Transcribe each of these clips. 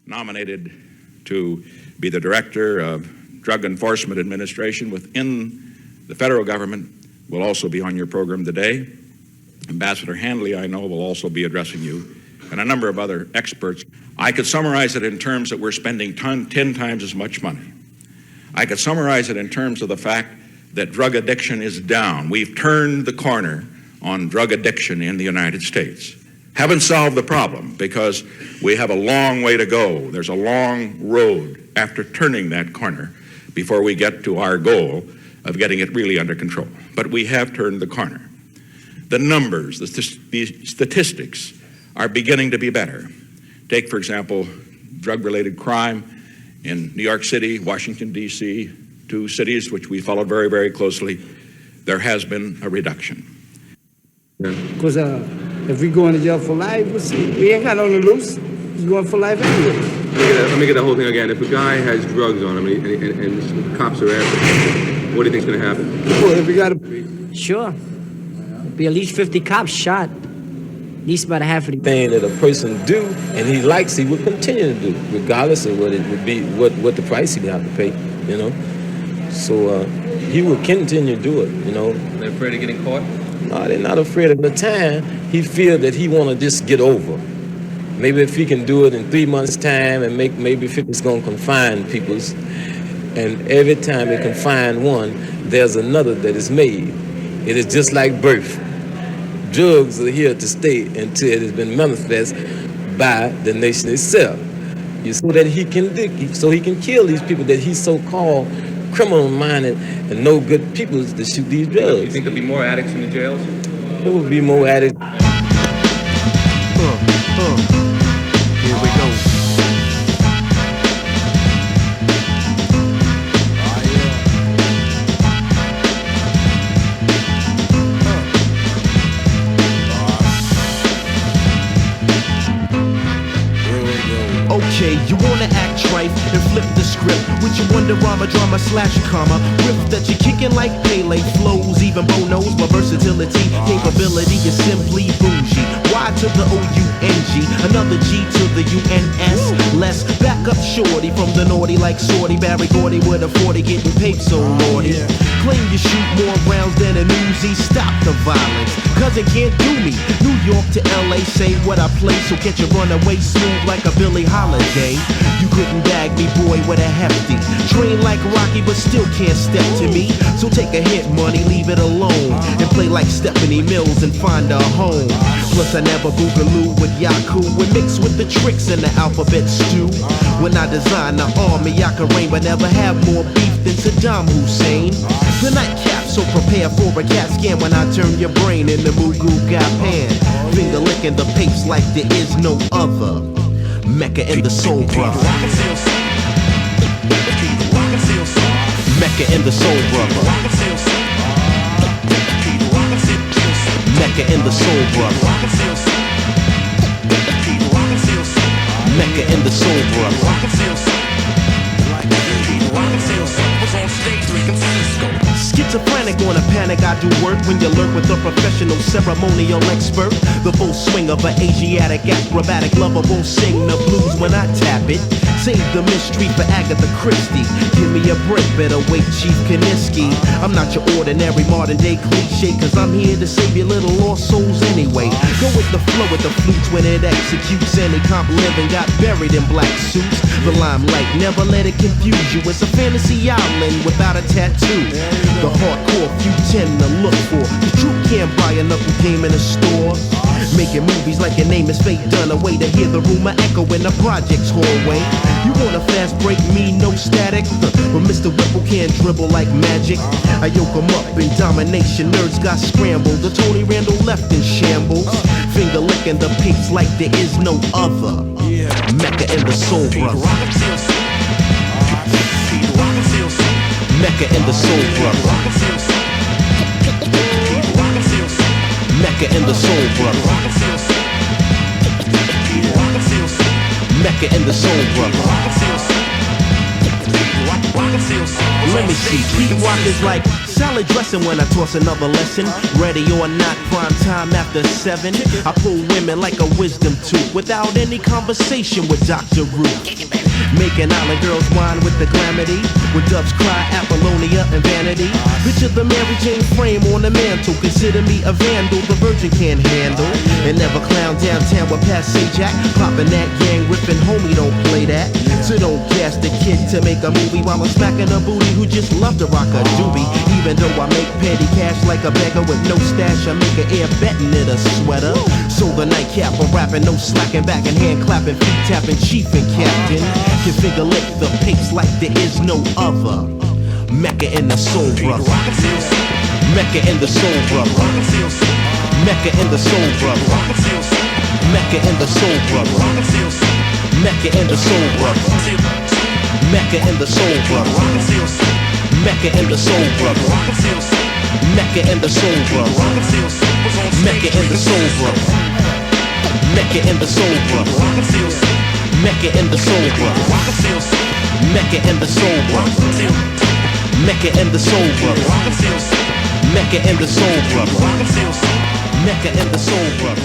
nominated to be the director of Drug Enforcement Administration within the federal government will also be on your program today. Ambassador Handley, I know, will also be addressing you, and a number of other experts. I could summarize it in terms that we're spending 10 times as much money. I could summarize it in terms of the fact that drug addiction is down. We've turned the corner on drug addiction in the United States. Haven't solved the problem because we have a long way to go. There's a long road after turning that corner before we get to our goal of getting it really under control. But we have turned the corner. The numbers, the statistics are beginning to be better. Take, for example, drug-related crime in New York City, Washington, D.C., two cities which we followed very, very closely. There has been a reduction. Because if we go into jail for life, we ain't got on the loose. He's going for life anyway. Let me get that whole thing again. If a guy has drugs on him and cops are after him, what do you think's going to happen? Well, if we got to... Sure. There'll be at least 50 cops shot. At least about half of the thing that a person do and he likes, he would continue to do, regardless of what it would be, what the price he'd have to pay, you know. So he would continue to do it, you know. They're afraid of getting caught? No, they're not afraid of the time. He feel that he want to just get over. Maybe if he can do it in 3 months' time and maybe if it's going to confine people's, and every time they confine one, there's another that is made. It is just like birth. Drugs are here to stay until it has been manifest by the nation itself. So that he can kill these people that he's so-called criminal-minded and no good people to shoot these drugs. You think there'll be more addicts in the jails? There will be more addicts. Here we go. Okay, you wanna act trife and flip the script with your wonderama drama / comma riff that you're kicking like Pele flows, even Bono's. My versatility, capability is simply bougie. Y to the O-U-N-G, another G to the U-N-S. Less back up shorty from the naughty like Sorty Barry Gordy with a 40 getting paid so lordy. Claim you shoot more rounds than a Newzy. Stop the violence, cause it can't do me. New York to LA, say what I play, so catch a runaway smooth like a Billie Holiday. You couldn't bag me, boy, with a hefty. Train like Rocky, but still can't step to me. So take a hit, money, leave it alone, and play like Stephanie Mills and find a home. Plus I never boogaloo with Yaku and mix with the tricks in the alphabet stew. When I design the army, I can reign, but never have more beef than Saddam Hussein. The nightcap, so prepare for a cat scan when I turn your brain into Mugu Gapan. Finger licking the papes like there is no other. Mecca in the soul brother. Mecca in the soul brother. Mecca in the soul brother. Mecca in the soul brother. Schizophrenic on a panic, I do work when you lurk with a professional ceremonial expert. The full swing of an Asiatic acrobatic lover won't sing the blues when I tap it. Save the mystery for Agatha Christie. Give me a break, better wait, Chief Kaniski. I'm not your ordinary modern day cliche, cause I'm here to save your little lost souls anyway. Go with the flow with the flutes when it executes. Any comp living got buried in black suits. The limelight, never let it confuse you. It's a fantasy island without a tattoo. The hardcore few tend to look for. The truth can't buy a knuckle game in a store. Making movies like your name is Fate Done, a way to hear the rumor echo in the project's hallway. You want a fast break, me no static, but Mr. Whipple can't dribble like magic. I yoke him up in domination, nerds got scrambled. The Tony Randall left in shambles. Finger licking the peaks like there is no other. Mecca in the soul brother. Mecca in the soul brother. Mecca in the soul brother. Mecca in the soul brother. Let me see, streetwalkers like salad dressing when I toss another lesson. Ready or not, prime time after 7. I pull women like a wisdom tooth without any conversation with Dr. Ruth. Making island girls whine with the calamity, with doves cry Apollonia and vanity. Picture the Mary Jane frame on the mantle. Consider me a vandal the virgin can't handle. And never clown downtown with Passe Jack. Popping that gang, ripping homie, don't play that. So don't gas the kid to make a movie while I'm smacking a booty who just love to rock a doobie. Even though I make petty cash like a beggar with no stash, I make an air betting it a sweater. So the nightcap, I'm rapping, no slacking back and hand clapping, feet tapping, chief and captain. Can figure lick the pace like there is no other. Mecca in the soul, brother. Mecca in the soul, brother. Mecca in the soul, brother. Mecca in the soul, brother. Mecca in the soul, brother. Mecca in the soul, brother. Mecca in the soul, brother. Mecca in the soul, brother. Mecca in the soul, brother. Mecca in the soul, brother. Mecca in the soul, brother. Mecca in the soul, brother. Mecca in the soul, brother. Mecca in the soul, brother. Mecca in the soul, brother.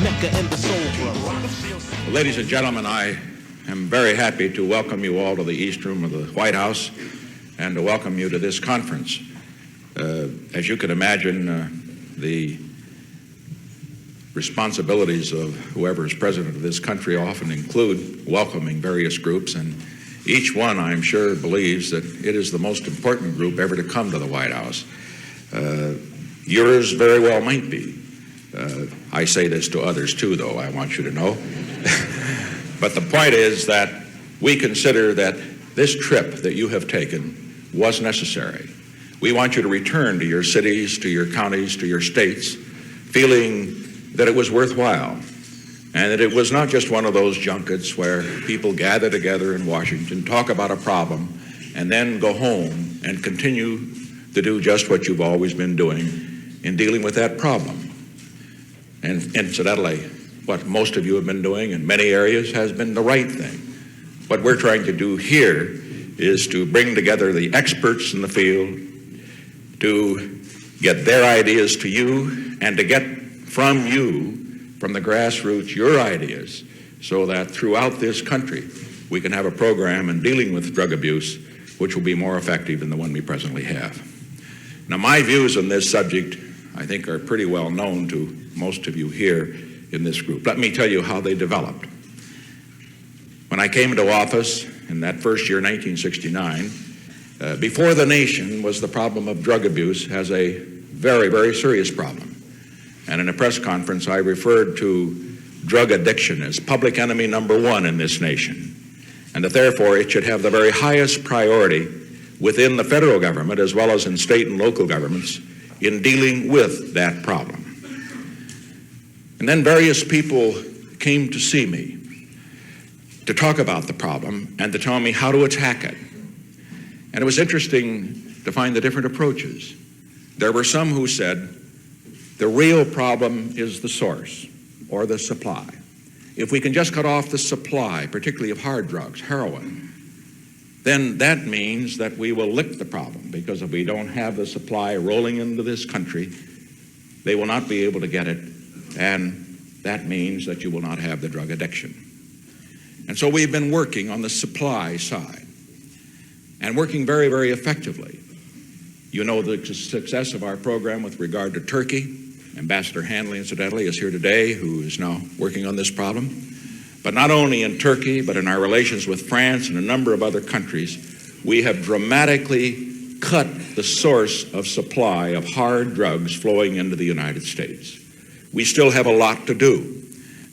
Mecca in the soul, brother. Ladies and gentlemen, I am very happy to welcome you all to the East Room of the White House and to welcome you to this conference. As you can imagine, the responsibilities of whoever is president of this country often include welcoming various groups, and each one, I'm sure, believes that it is the most important group ever to come to the White House. Yours very well might be. I say this to others too, though, I want you to know. But the point is that we consider that this trip that you have taken was necessary. We want you to return to your cities, to your counties, to your states, feeling that it was worthwhile, and that it was not just one of those junkets where people gather together in Washington, talk about a problem, and then go home and continue to do just what you've always been doing in dealing with that problem. And incidentally, what most of you have been doing in many areas has been the right thing. What we're trying to do here is to bring together the experts in the field, to get their ideas to you, and to get from you, from the grassroots, your ideas, so that throughout this country we can have a program in dealing with drug abuse which will be more effective than the one we presently have. Now, my views on this subject, I think, are pretty well known to most of you here in this group. Let me tell you how they developed. When I came into office in that first year, 1969, before the nation was the problem of drug abuse as a very, very serious problem. And in a press conference, I referred to drug addiction as public enemy number one in this nation, and that therefore it should have the very highest priority within the federal government as well as in state and local governments in dealing with that problem. And then various people came to see me to talk about the problem and to tell me how to attack it. And it was interesting to find the different approaches. There were some who said, the real problem is the source or the supply. If we can just cut off the supply, particularly of hard drugs, heroin, then that means that we will lick the problem, because if we don't have the supply rolling into this country, they will not be able to get it, and that means that you will not have the drug addiction. And so we've been working on the supply side and working very, very effectively. You know the success of our program with regard to Turkey. Ambassador Handley, incidentally, is here today, who is now working on this problem. But not only in Turkey, but in our relations with France and a number of other countries, we have dramatically cut the source of supply of hard drugs flowing into the United States. We still have a lot to do,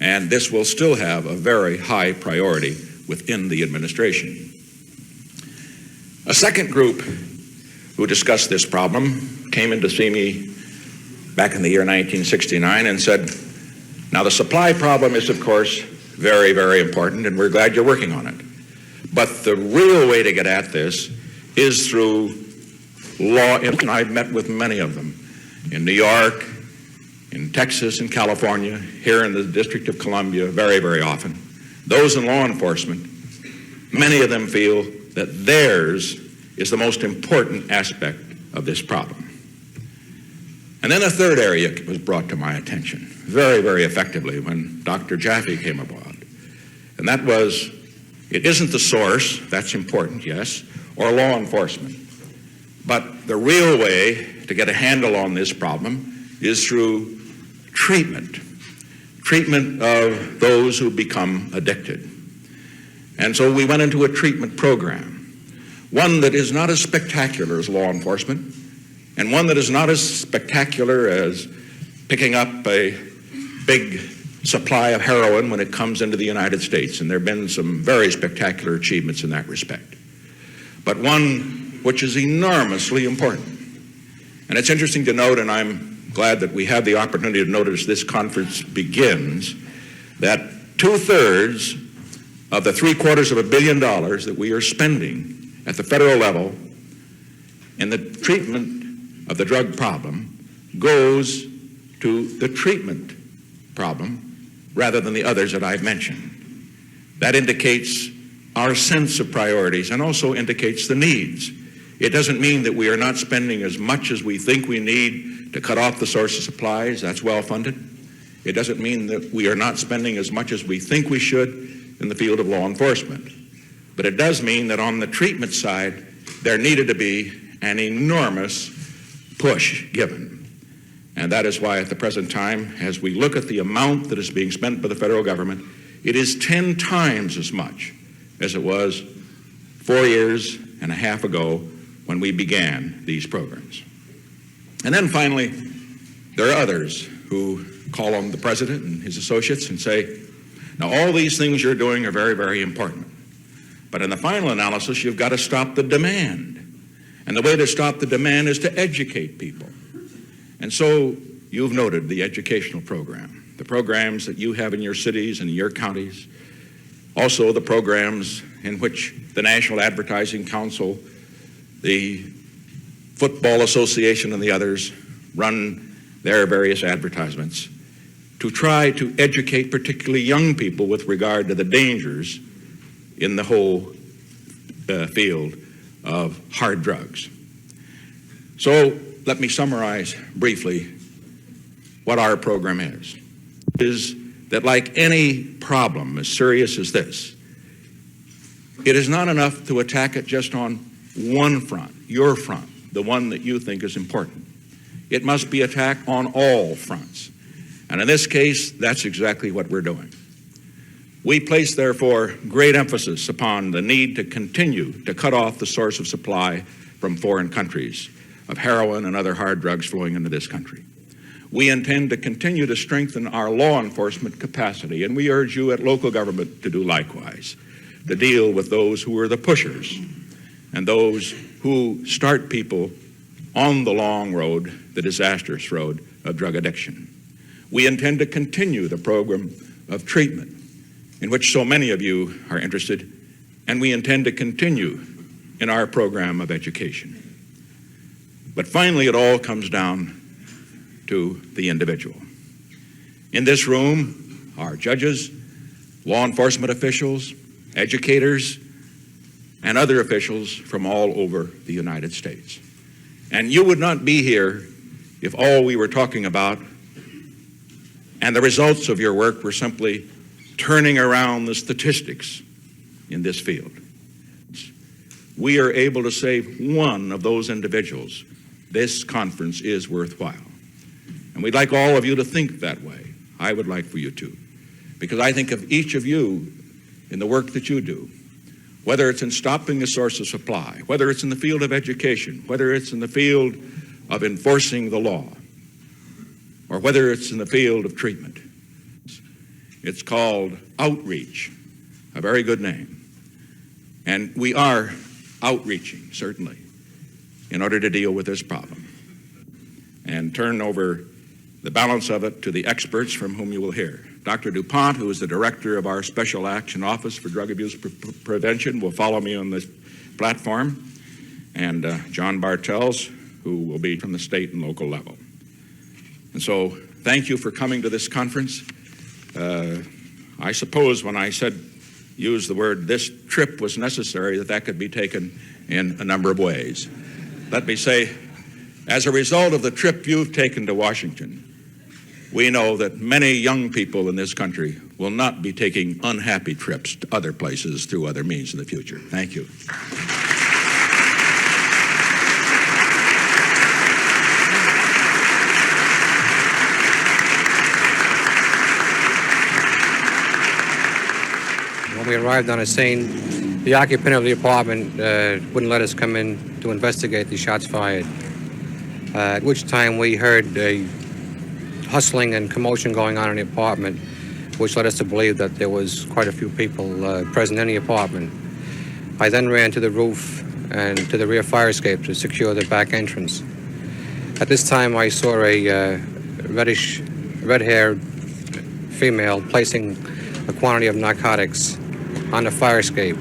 and this will still have a very high priority within the administration. A second group who discussed this problem came in to see me back in the year 1969 and said, now the supply problem is, of course, very, very important, and we're glad you're working on it. But the real way to get at this is through law. And I've met with many of them in New York, in Texas, in California, here in the District of Columbia, very, very often. Those in law enforcement, many of them feel that theirs is the most important aspect of this problem. And then a third area was brought to my attention very, very effectively when Dr. Jaffe came aboard. And that was, it isn't the source, that's important, yes, or law enforcement. But the real way to get a handle on this problem is through treatment of those who become addicted. And so we went into a treatment program, one that is not as spectacular as law enforcement, and one that is not as spectacular as picking up a big supply of heroin when it comes into the United States. And there have been some very spectacular achievements in that respect. But one which is enormously important. And it's interesting to note, and I'm glad that we have the opportunity to notice this conference begins, that 2/3 of the $750 million that we are spending at the federal level in the treatment of the drug problem goes to the treatment problem rather than the others that I've mentioned. That indicates our sense of priorities and also indicates the needs. It doesn't mean that we are not spending as much as we think we need to cut off the source of supplies. That's well funded. It doesn't mean that we are not spending as much as we think we should in the field of law enforcement. But it does mean that on the treatment side, there needed to be an enormous push given. And that is why at the present time, as we look at the amount that is being spent by the federal government, it is 10 times as much as it was 4.5 years ago when we began these programs. And then finally, there are others who call on the president and his associates and say, now all these things you're doing are very, very important. But in the final analysis, you've got to stop the demand. And the way to stop the demand is to educate people. And so you've noted the educational program, the programs that you have in your cities and in your counties, also the programs in which the National Advertising Council, the Football Association, and the others run their various advertisements to try to educate particularly young people with regard to the dangers in the whole field of hard drugs. So let me summarize briefly what our program is that like any problem as serious as this, it is not enough to attack it just on one front, your front, the one that you think is important. It must be attacked on all fronts. And in this case, that's exactly what we're doing. We place, therefore, great emphasis upon the need to continue to cut off the source of supply from foreign countries of heroin and other hard drugs flowing into this country. We intend to continue to strengthen our law enforcement capacity, and we urge you at local government to do likewise, to deal with those who are the pushers and those who start people on the long road, the disastrous road of drug addiction. We intend to continue the program of treatment in which so many of you are interested, and we intend to continue in our program of education. But finally, it all comes down to the individual. In this room are judges, law enforcement officials, educators, and other officials from all over the United States. And you would not be here if all we were talking about and the results of your work were simply turning around the statistics in this field. We are able to save one of those individuals. This conference is worthwhile. And we'd like all of you to think that way. I would like for you to. Because I think of each of you in the work that you do, whether it's in stopping the source of supply, whether it's in the field of education, whether it's in the field of enforcing the law, or whether it's in the field of treatment. It's called outreach, a very good name. And we are outreaching, certainly, in order to deal with this problem and turn over the balance of it to the experts from whom you will hear. Dr. DuPont, who is the director of our Special Action Office for Drug Abuse Prevention, will follow me on this platform, and John Bartels, who will be from the state and local level. And so, thank you for coming to this conference. I suppose when I said use the word this trip was necessary, that could be taken in a number of ways. Let me say, as a result of the trip you've taken to Washington, we know that many young people in this country will not be taking unhappy trips to other places through other means in the future. Thank you. When we arrived on the scene, the occupant of the apartment wouldn't let us come in to investigate the shots fired, at which time we heard a hustling and commotion going on in the apartment, which led us to believe that there was quite a few people present in the apartment. I then ran to the roof and to the rear fire escape to secure the back entrance. At this time, I saw a red-haired female placing a quantity of narcotics on the fire escape.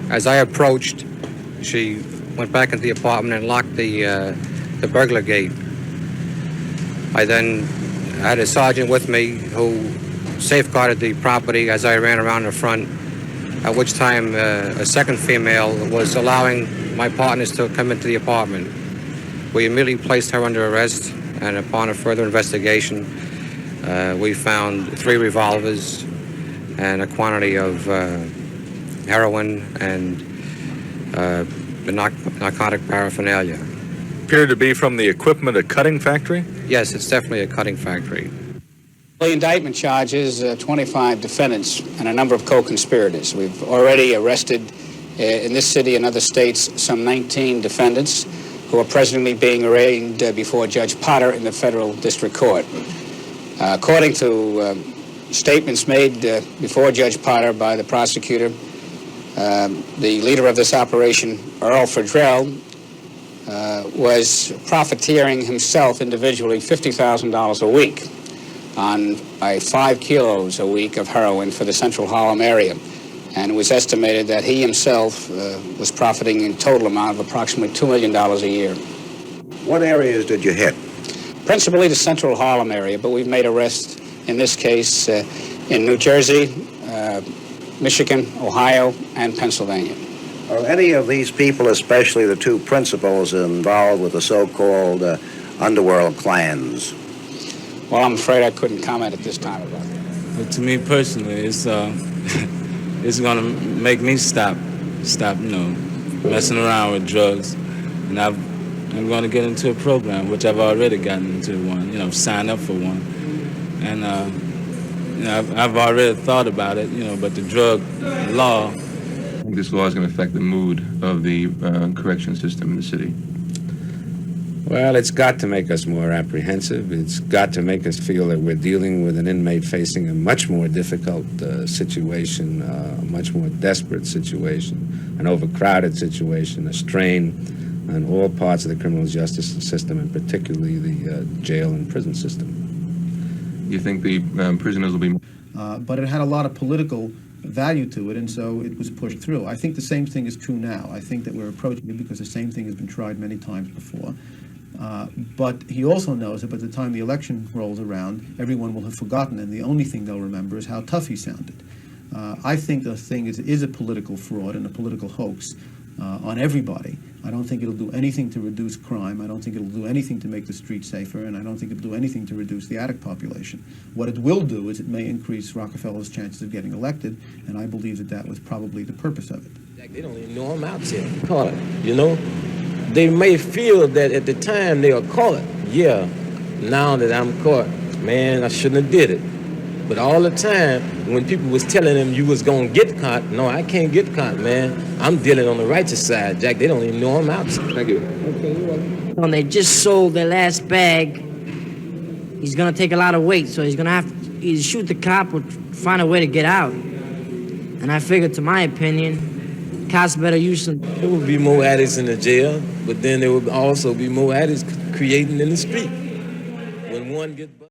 As I approached, she went back into the apartment and locked the burglar gate. I then had a sergeant with me who safeguarded the property as I ran around the front, at which time a second female was allowing my partners to come into the apartment. We immediately placed her under arrest, and upon a further investigation, we found 3 revolvers and a quantity of heroin and the narcotic paraphernalia. Appeared to be from the equipment, a cutting factory? Yes, it's definitely a cutting factory. The indictment charges 25 defendants and a number of co-conspirators. We've already arrested in this city and other states some 19 defendants who are presently being arraigned before Judge Potter in the federal district court. According to statements made before Judge Potter by the prosecutor, the leader of this operation, Earl Fredrell, was profiteering himself individually $50,000 a week on 5 kilos a week of heroin for the Central Harlem area. And it was estimated that he himself was profiting in total amount of approximately $2 million a year. What areas did you hit? Principally the Central Harlem area, but we've made arrests in this case in New Jersey, Michigan, Ohio, and Pennsylvania. Are any of these people, especially the 2 principals, involved with the so-called underworld clans? Well, I'm afraid I couldn't comment at this time about that. But to me personally, it's going to make me stop, messing around with drugs. And I'm going to get into a program, which I've already gotten into one, sign up for one. And, I've already thought about it, but the drug law. I think this law is going to affect the mood of the correction system in the city. Well, it's got to make us more apprehensive. It's got to make us feel that we're dealing with an inmate facing a much more difficult situation, a much more desperate situation, an overcrowded situation, a strain on all parts of the criminal justice system, and particularly the jail and prison system. You think the prisoners will be... But it had a lot of political value to it, and so it was pushed through. I think the same thing is true now. I think that we're approaching it because the same thing has been tried many times before. But he also knows that by the time the election rolls around, everyone will have forgotten, and the only thing they'll remember is how tough he sounded. I think the thing is a political fraud and a political hoax on everybody. I don't think it'll do anything to reduce crime. I don't think it'll do anything to make the streets safer, and I don't think it'll do anything to reduce the addict population. What it will do is it may increase Rockefeller's chances of getting elected, and I believe that that was probably the purpose of it. They don't even know I'm out there caught, They may feel that at the time they were caught, yeah, now that I'm caught, man, I shouldn't have did it. But all the time, when people was telling them you was gonna get caught, no, I can't get caught, man. I'm dealing on the righteous side, Jack. They don't even know I'm out. Thank you. Okay, you're welcome. When they just sold their last bag, he's gonna take a lot of weight, so he's gonna have to either shoot the cop or find a way to get out. And I figured, to my opinion, cops better use some... There would be more addicts in the jail, but then there would also be more addicts creating in the street. When one gets...